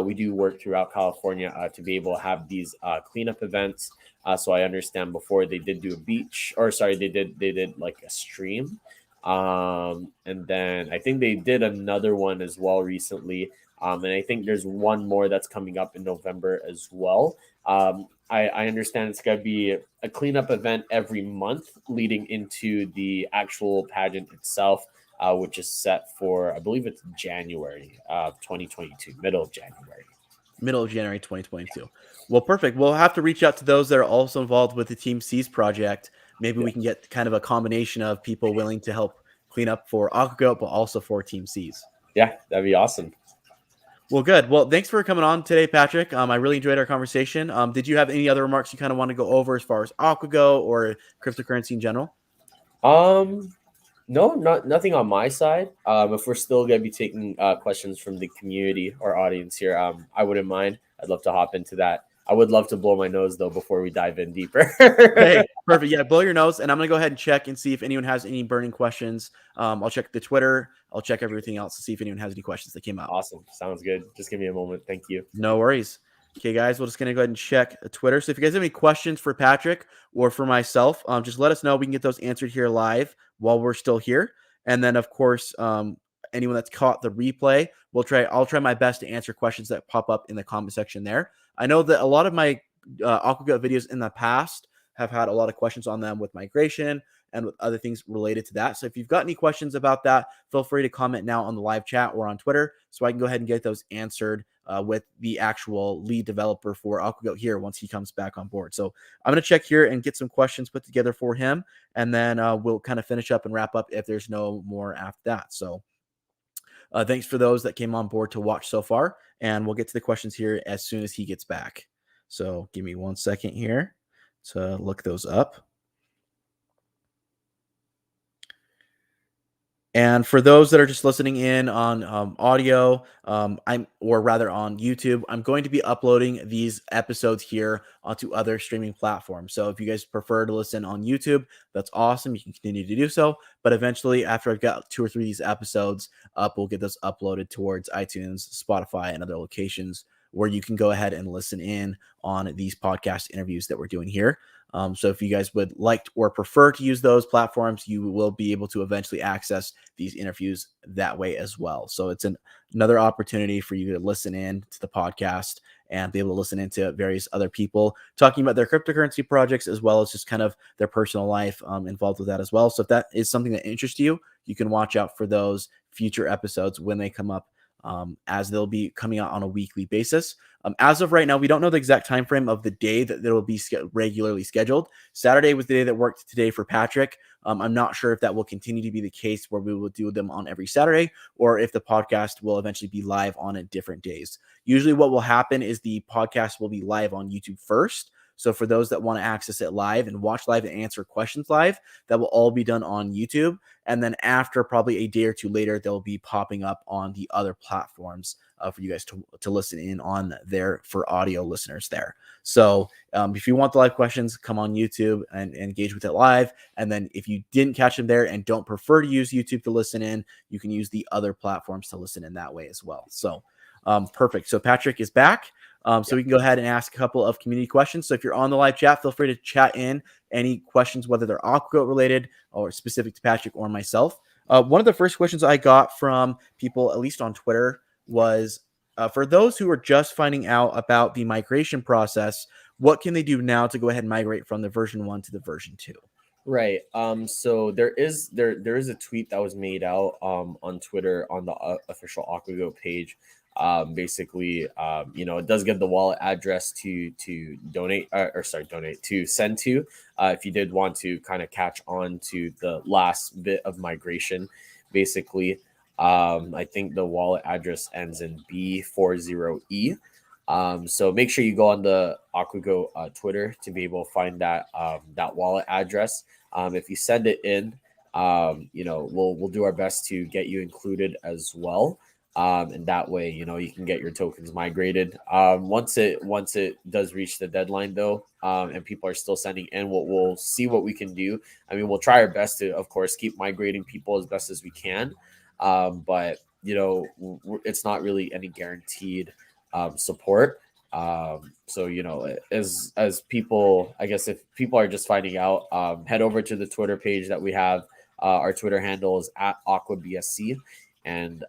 we do work throughout California to be able to have these cleanup events. So I understand before they did do a beach, or sorry, they did like a stream, and then I think they did another one as well recently. And I think there's one more that's coming up in November as well. I understand it's going to be a cleanup event every month leading into the actual pageant itself, which is set for, I believe it's January 2022, middle of January 2022. Well, perfect. We'll have to reach out to those that are also involved with the Team C's project. Maybe we can get kind of a combination of people willing to help clean up for Aquagoat, but also for Team C's. Yeah, that'd be awesome. Well, good. Well, thanks for coming on today, Patrick. I really enjoyed our conversation. Did you have any other remarks you kind of want to go over as far as Aquagoat or cryptocurrency in general? No, nothing on my side. If we're still going to be taking questions from the community or audience here, I wouldn't mind. I'd love to hop into that. I would love to blow my nose, though, before we dive in deeper. Hey, perfect. Yeah, blow your nose. And I'm going to go ahead and check and see if anyone has any burning questions. I'll check the Twitter. I'll check everything else to see if anyone has any questions that came out. Awesome. Sounds good. Just give me a moment. Thank you. No worries. Okay, guys, we're just going to go ahead and check Twitter. So if you guys have any questions for Patrick or for myself, just let us know. We can get those answered here live while we're still here. And then, of course, anyone that's caught the replay, I'll try my best to answer questions that pop up in the comment section there. I know that a lot of my Aquagoat videos in the past have had a lot of questions on them with migration and with other things related to that. So if you've got any questions about that, feel free to comment now on the live chat or on Twitter so I can go ahead and get those answered with the actual lead developer for Aquagoat here once he comes back on board. So I'm going to check here and get some questions put together for him, and then we'll kind of finish up and wrap up if there's no more after that. So thanks for those that came on board to watch so far, and we'll get to the questions here as soon as he gets back. So give me 1 second here to look those up. And for those that are just listening in on audio, or rather on YouTube, I'm going to be uploading these episodes here onto other streaming platforms. So if you guys prefer to listen on YouTube, that's awesome. You can continue to do so. But eventually, after I've got 2 or 3 of these episodes up, we'll get those uploaded towards iTunes, Spotify, and other locations where you can go ahead and listen in on these podcast interviews that we're doing here. So if you guys would like or prefer to use those platforms, you will be able to eventually access these interviews that way as well. So it's another opportunity for you to listen in to the podcast and be able to listen into various other people talking about their cryptocurrency projects, as well as just kind of their personal life involved with that as well. So if that is something that interests you, you can watch out for those future episodes when they come up, as they'll be coming out on a weekly basis. As of right now, we don't know the exact time frame of the day that it'll be regularly scheduled. Saturday was the day that worked today for Patrick. I'm not sure if that will continue to be the case where we will do them on every Saturday, or if the podcast will eventually be live on different days. Usually what will happen is the podcast will be live on YouTube first. So for those that want to access it live and watch live and answer questions live, that will all be done on YouTube. And then after probably a day or two later, they'll be popping up on the other platforms for you guys to listen in on there for audio listeners there. So if you want the live questions, come on YouTube and engage with it live. And then if you didn't catch them there and don't prefer to use YouTube to listen in, you can use the other platforms to listen in that way as well. So perfect. So Patrick is back. So we can go ahead and ask a couple of community questions. So if you're on the live chat, feel free to chat in any questions, whether they're Aquagoat related or specific to Patrick or myself. One of the first questions I got from people, at least on Twitter, was for those who are just finding out about the migration process, what can they do now to go ahead and migrate from the version 1 to the version 2? Right. So there is a tweet that was made out on Twitter on the official Aquagoat page. Basically, it does give the wallet address to donate to send to if you did want to kind of catch on to the last bit of migration. Basically, I think the wallet address ends in B40E. So make sure you go on the Aquagoat Twitter to be able to find that wallet address. If you send it in, we'll do our best to get you included as well. And that way, you can get your tokens migrated. Once it does reach the deadline, though, and people are still sending in, we'll see what we can do. I mean, we'll try our best to, of course, keep migrating people as best as we can. But it's not really any guaranteed support. So as people, I guess if people are just finding out, head over to the Twitter page that we have. Our Twitter handle is @AquaBSC. And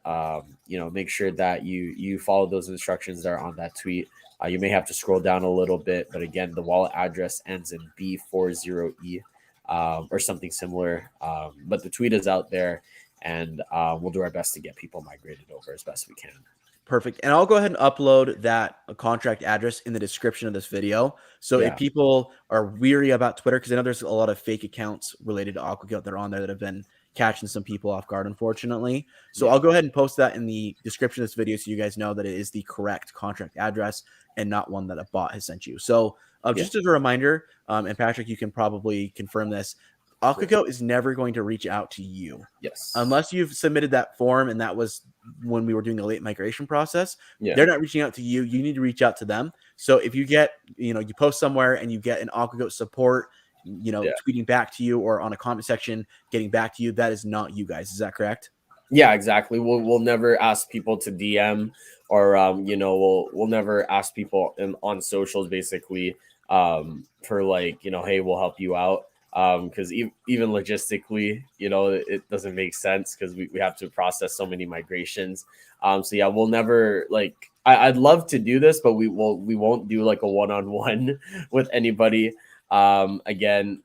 make sure that you follow those instructions that are on that tweet. You may have to scroll down a little bit, but again, the wallet address ends in B40E or something similar. But the tweet is out there, and we'll do our best to get people migrated over as best we can. Perfect. And I'll go ahead and upload that contract address in the description of this video. So if people are weary about Twitter, because I know there's a lot of fake accounts related to Aquagoat that are on there that have been catching some people off guard, unfortunately. So I'll go ahead and post that in the description of this video so you guys know that it is the correct contract address and not one that a bot has sent you. So just as a reminder, and Patrick, you can probably confirm this, Aquagoat is never going to reach out to you. Yes. Unless you've submitted that form, and that was when we were doing the late migration process. They're not reaching out to you. You need to reach out to them. So if you get, you post somewhere and you get an Aquagoat support, tweeting back to you or on a comment section getting back to you, that is not you guys. Is that correct? Yeah, exactly. We'll never ask people to DM or we'll never ask people on socials basically for like, hey, we'll help you out. Because even logistically, it doesn't make sense because we have to process so many migrations. So we'll never I'd love to do this, but we won't do like a one-on-one with anybody. Again,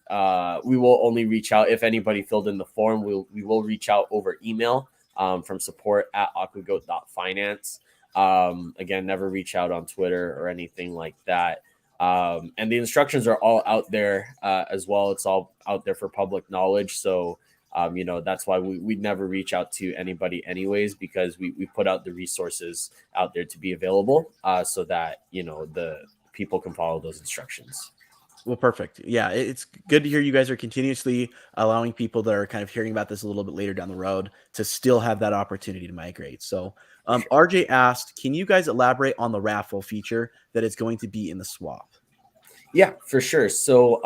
we will only reach out if anybody filled in the form. We will reach out over email from support @aquagoat.finance. Again, never reach out on Twitter or anything like that. And the instructions are all out there as well. It's all out there for public knowledge. So, that's why we'd never reach out to anybody anyways, because we put out the resources out there to be available so that, the people can follow those instructions. Well, perfect. Yeah, it's good to hear you guys are continuously allowing people that are kind of hearing about this a little bit later down the road to still have that opportunity to migrate. So RJ asked, can you guys elaborate on the raffle feature that is going to be in the swap? Yeah, for sure. So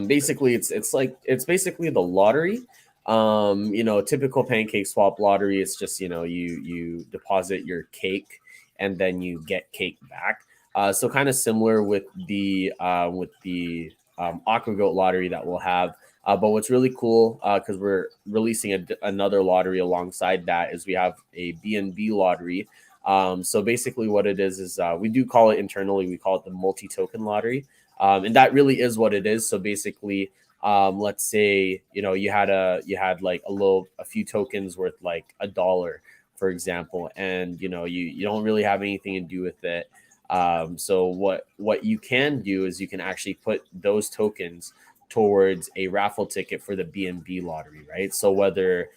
basically it's basically the lottery. Typical pancake swap lottery. It's just, you deposit your cake and then you get cake back. So kind of similar with the Aquagoat Lottery that we'll have. But what's really cool, because we're releasing another lottery alongside that, is we have a Bnb Lottery. So basically what it is we do call it internally, we call it the multi-token lottery. And that really is what it is. So basically, let's say, you had like a few tokens worth like $1, for example, and you don't really have anything to do with it. So what you can do is you can actually put those tokens towards a raffle ticket for the Bnb Lottery, right? So whether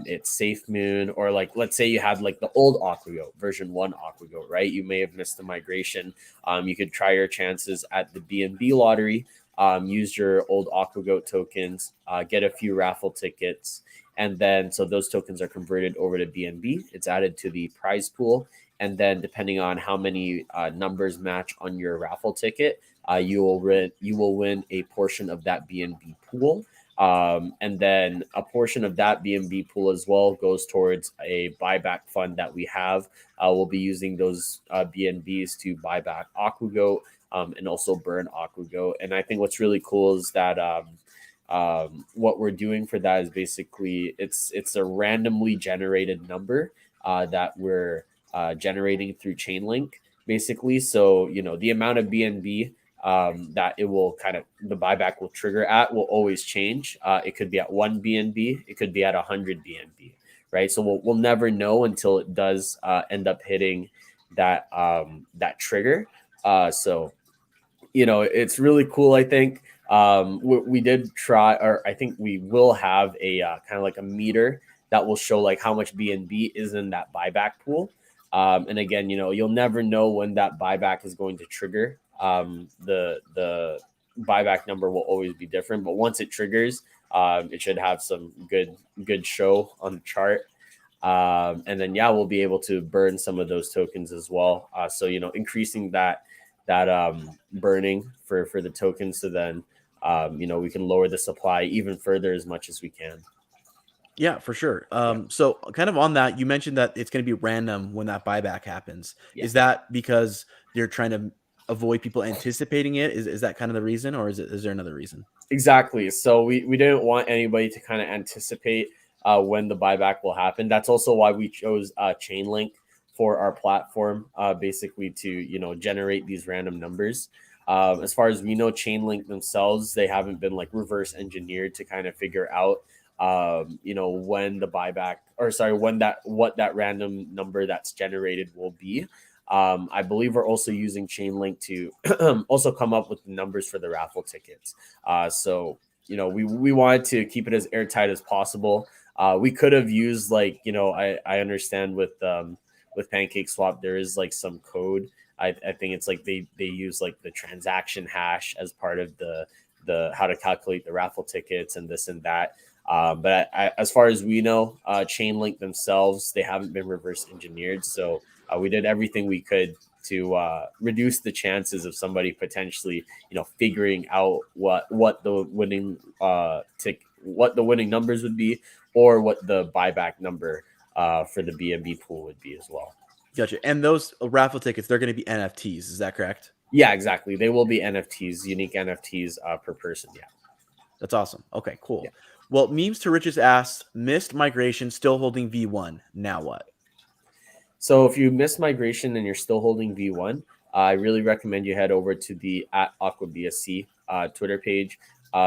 it's Safemoon, or like, let's say you had like the old Aquagoat, version 1 Aquagoat, right? You may have missed the migration. You could try your chances at the Bnb Lottery, use your old Aquagoat tokens, get a few raffle tickets, and then so those tokens are converted over to Bnb. It's added to the prize pool, and then depending on how many numbers match on your raffle ticket, you will win a portion of that Bnb pool. And then a portion of that Bnb pool as well goes towards a buyback fund that we have. We'll be using those Bnbs to buy back Aquagoat, and also burn Aquagoat. And I think what's really cool is that what we're doing for that is basically it's a randomly generated number that we're generating through Chainlink, basically. So the amount of Bnb that it will the buyback will trigger at will always change. It could be at 1 BNB, it could be at 100 BNB, right? So we'll never know until it does end up hitting that trigger. So it's really cool. I think we did try, or I think we will have a kind of like a meter that will show like how much BNB is in that buyback pool. And again, you'll never know when that buyback is going to trigger. The buyback number will always be different, but once it triggers, it should have some good show on the chart. And then we'll be able to burn some of those tokens as well. So increasing that burning for the tokens, so then we can lower the supply even further as much as we can. Yeah, for sure. So kind of on that, you mentioned that it's going to be random when that buyback happens. Yeah. Is that because you're trying to avoid people anticipating it? Is that kind of the reason, or is there another reason? Exactly. So we didn't want anybody to kind of anticipate when the buyback will happen. That's also why we chose Chainlink for our platform, basically to generate these random numbers. As far as we know, Chainlink themselves, they haven't been like reverse engineered to kind of figure out when the buyback, or sorry, what that random number that's generated will be. I believe we're also using Chainlink to also come up with the numbers for the raffle tickets. So we wanted to keep it as airtight as possible. We could have used I understand with PancakeSwap there is like some code. I think it's like they use like the transaction hash as part of the how to calculate the raffle tickets and this and that. But as far as we know, Chainlink themselves, they haven't been reverse engineered. So we did everything we could to reduce the chances of somebody potentially, figuring out what the winning what the winning numbers would be, or what the buyback number for the BNB pool would be as well. Gotcha. And those raffle tickets, they're going to be NFTs. Is that correct? Yeah, exactly. They will be NFTs, unique NFTs per person. Yeah. That's awesome. Okay, cool. Yeah. Well, Memes to Riches asks, missed migration, still holding V1. Now what? So if you missed migration and you're still holding V1, I really recommend you head over to the @AquaBSC Twitter page.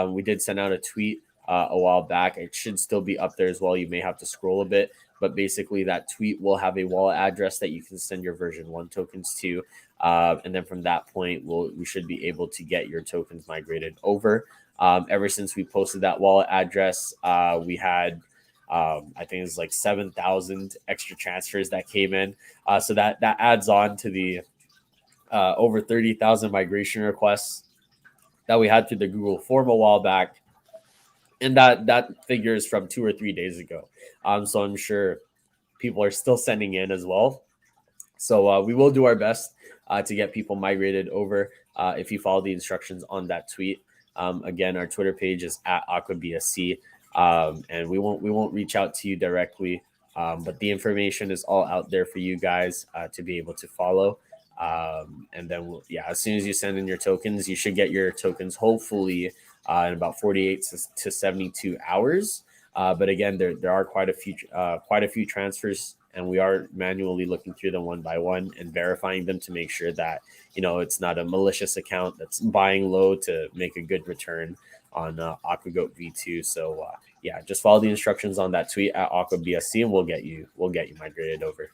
We did send out a tweet a while back. It should still be up there as well. You may have to scroll a bit, but basically that tweet will have a wallet address that you can send your version 1 tokens to. And then from that point, we should be able to get your tokens migrated over. Ever since we posted that wallet address, we had I think it's like 7,000 extra transfers that came in. So that adds on to the over 30,000 migration requests that we had through the Google form a while back. And that figure is from 2 or 3 days ago. So I'm sure people are still sending in as well. So we will do our best to get people migrated over if you follow the instructions on that tweet. Again, our Twitter page is @AquaBSC. And we won't reach out to you directly, but the information is all out there for you guys to be able to follow. And then as soon as you send in your tokens, you should get your tokens hopefully in about 48 to 72 hours. But again, there are quite a few transfers, and we are manually looking through them one by one and verifying them to make sure that it's not a malicious account that's buying low to make a good return on Aquagoat V2. So just follow the instructions on that tweet at AquaBSC, and we'll get you migrated over.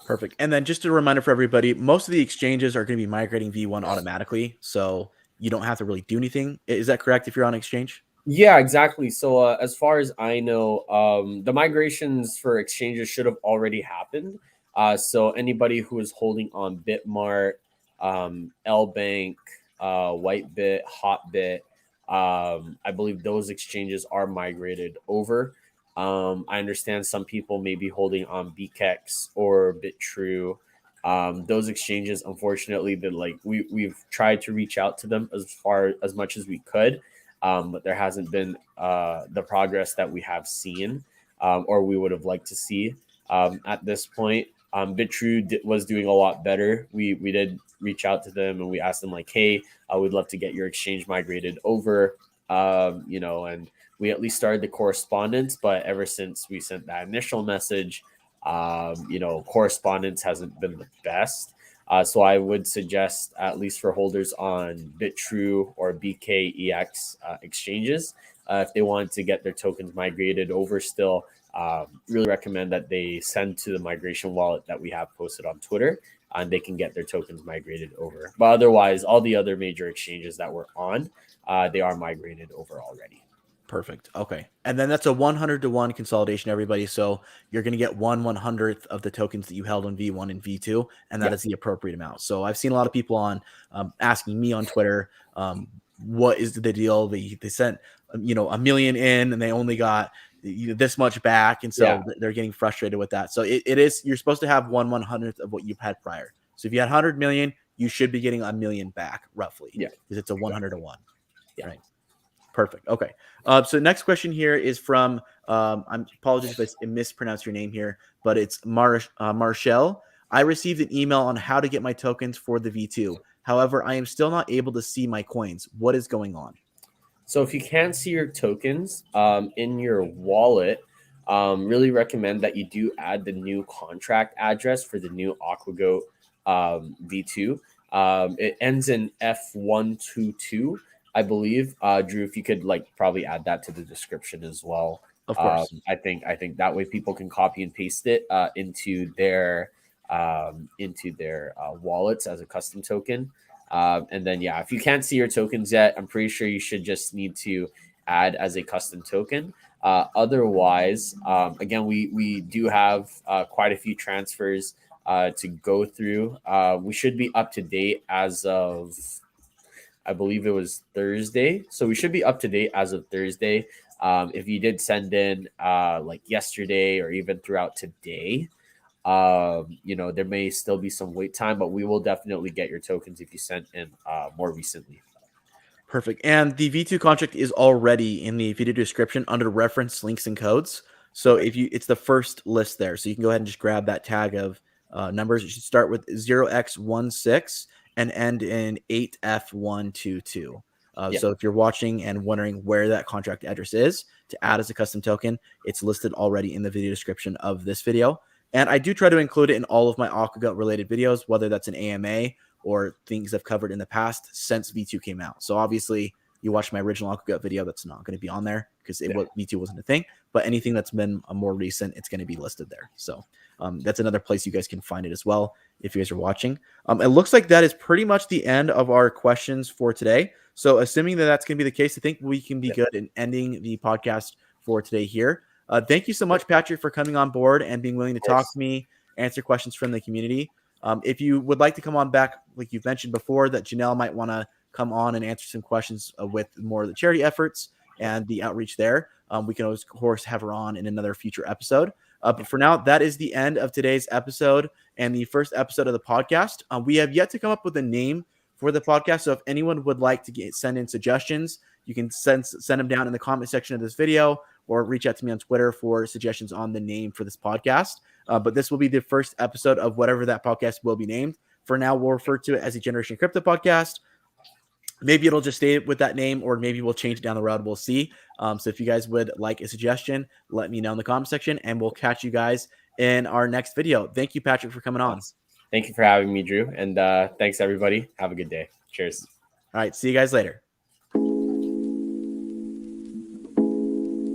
Perfect. And then just a reminder for everybody, most of the exchanges are going to be migrating V1 automatically, so you don't have to really do anything. Is that correct if you're on exchange? Yeah, exactly. So as far as I know, the migrations for exchanges should have already happened. So anybody who is holding on Bitmart, LBank, Whitebit, Hotbit, I believe those exchanges are migrated over. I understand some people may be holding on BKEX or BitTrue. Those exchanges, unfortunately, we've tried to reach out to them as much as we could. But there hasn't been the progress that we have seen or we would have liked to see at this point. BitTrue was doing a lot better. We did reach out to them and we asked them hey, I would love to get your exchange migrated over, and we at least started the correspondence. But ever since we sent that initial message, correspondence hasn't been the best. So I would suggest, at least for holders on BitTrue or BKEX exchanges, if they want to get their tokens migrated over still, really recommend that they send to the migration wallet that we have posted on Twitter, and they can get their tokens migrated over. But otherwise, all the other major exchanges that we're on, they are migrated over already. Perfect. Okay. And then that's a 100-to-1 consolidation, everybody. So you're going to get 1/100th of the tokens that you held on V1 and V2, and that is the appropriate amount. So I've seen a lot of people on asking me on Twitter, what is the deal? They sent, $1 million in and they only got this much back. And so they're getting frustrated with that. So it is, you're supposed to have 1/100th of what you've had prior. So if you had 100 million, you should be getting $1 million back roughly. Yeah. Because it's a 100-to-1. Yeah. Right. Perfect. Okay. So next question here is from, I apologize if I mispronounced your name here, but it's Marshall. I received an email on how to get my tokens for the V2. However, I am still not able to see my coins. What is going on? So if you can't see your tokens in your wallet, really recommend that you do add the new contract address for the new Aquagoat V2. It ends in F122. I believe, Drew, if you could probably add that to the description as well. Of course. I think that way people can copy and paste it into their wallets as a custom token. And then, if you can't see your tokens yet, I'm pretty sure you should just need to add as a custom token. Otherwise, again, we do have quite a few transfers to go through. We should be up to date as of, I believe it was Thursday. So we should be up to date as of Thursday. If you did send in yesterday or even throughout today, there may still be some wait time, but we will definitely get your tokens if you sent in more recently. Perfect. And the V2 contract is already in the video description under reference links and codes. So it's the first list there. So you can go ahead and just grab that tag of numbers. It should start with 0x16 and end in 8F122. So if you're watching and wondering where that contract address is to add as a custom token, it's listed already in the video description of this video. And I do try to include it in all of my Aquagoat related videos, whether that's an AMA or things I've covered in the past since V2 came out. So obviously you watch my original Aquagoat video, that's not going to be on there because V2 wasn't a thing, but anything that's been more recent, it's going to be listed there. So that's another place you guys can find it as well if you guys are watching. It looks like that is pretty much the end of our questions for today. So assuming that that's going to be the case, I think we can be good in ending the podcast for today here. Thank you so much, Patrick, for coming on board and being willing to talk to me, answer questions from the community. If you would like to come on back, like you've mentioned before, that Janelle might want to come on and answer some questions with more of the charity efforts and the outreach there, we can, of course, have her on in another future episode. But for now, that is the end of today's episode and the first episode of the podcast. We have yet to come up with a name for the podcast. So if anyone would like to send in suggestions, you can send them down in the comment section of this video or reach out to me on Twitter for suggestions on the name for this podcast. But this will be the first episode of whatever that podcast will be named. For now, we'll refer to it as the Generation Crypto Podcast. Maybe it'll just stay with that name, or maybe we'll change it down the road. We'll see. So if you guys would like a suggestion, let me know in the comment section, and we'll catch you guys in our next video. Thank you, Patrick, for coming on. Thank you for having me, Drew. And thanks, everybody. Have a good day. Cheers. All right. See you guys later.